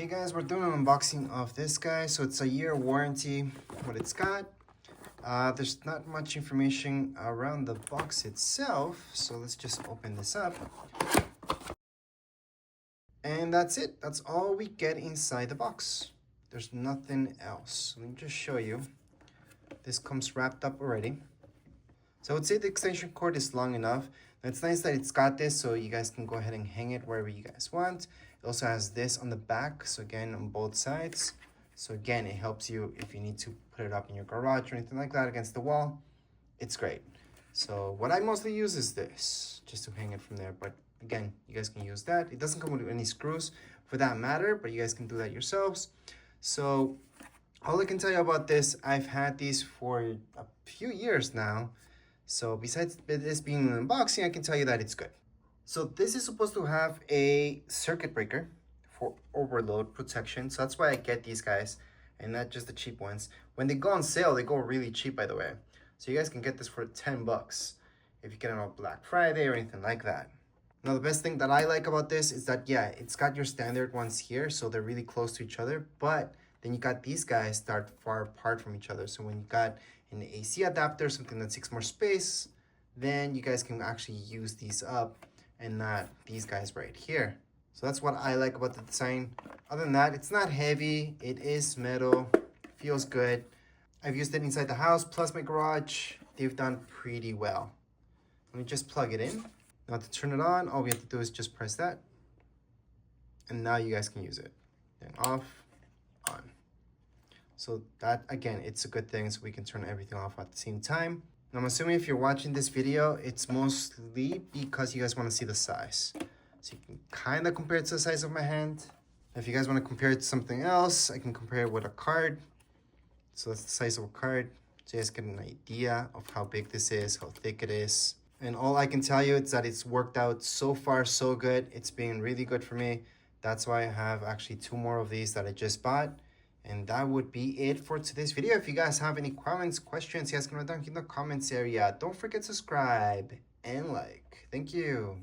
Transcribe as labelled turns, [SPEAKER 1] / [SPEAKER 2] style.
[SPEAKER 1] Hey guys, we're doing an unboxing of this guy. So it's a year warranty, what it's got. There's not much information around the box itself, so let's just open this up. And that's it. That's all we get inside the box. There's nothing else. Let me just show you. This comes wrapped up already. So I would say the extension cord is long enough. And it's nice that it's got this, so you guys can go ahead and hang it wherever you guys want. It also has this on the back, so again, on both sides. So again, it helps you if you need to put it up in your garage or anything like that against the wall. It's great. So what I mostly use is this, just to hang it from there. But again, you guys can use that. It doesn't come with any screws for that matter, but you guys can do that yourselves. So all I can tell you about this, I've had these for a few years now. So besides this being an unboxing, I can tell you that it's good. So this is supposed to have a circuit breaker for overload protection. So that's why I get these guys and not just the cheap ones. When they go on sale, they go really cheap, by the way. So you guys can get this for 10 bucks if you get it on Black Friday or anything like that. Now, the best thing that I like about this is that, yeah, it's got your standard ones here. So they're really close to each other, but then you got these guys that are far apart from each other. So when you got an AC adapter, something that takes more space, then you guys can actually use these up and not these guys right here. So that's what I like about the design. Other than that, it's not heavy. It is metal, feels good. I've used it inside the house plus my garage. They've done pretty well. Let me just plug it in. Now to turn it on, all we have to do is just press that. And now you guys can use it. Then off, on. So that, again, it's a good thing, so we can turn everything off at the same time. And I'm assuming if you're watching this video, it's mostly because you guys want to see the size. So you can kind of compare it to the size of my hand. If you guys want to compare it to something else, I can compare it with a card. So that's the size of a card. So you guys get an idea of how big this is, how thick it is. And all I can tell you is that it's worked out so far so good. It's been really good for me. That's why I have actually 2 more of these that I just bought. And that would be it for today's video. If you guys have any comments, questions, you guys can write down in the comments area. Don't forget to subscribe and like. Thank you.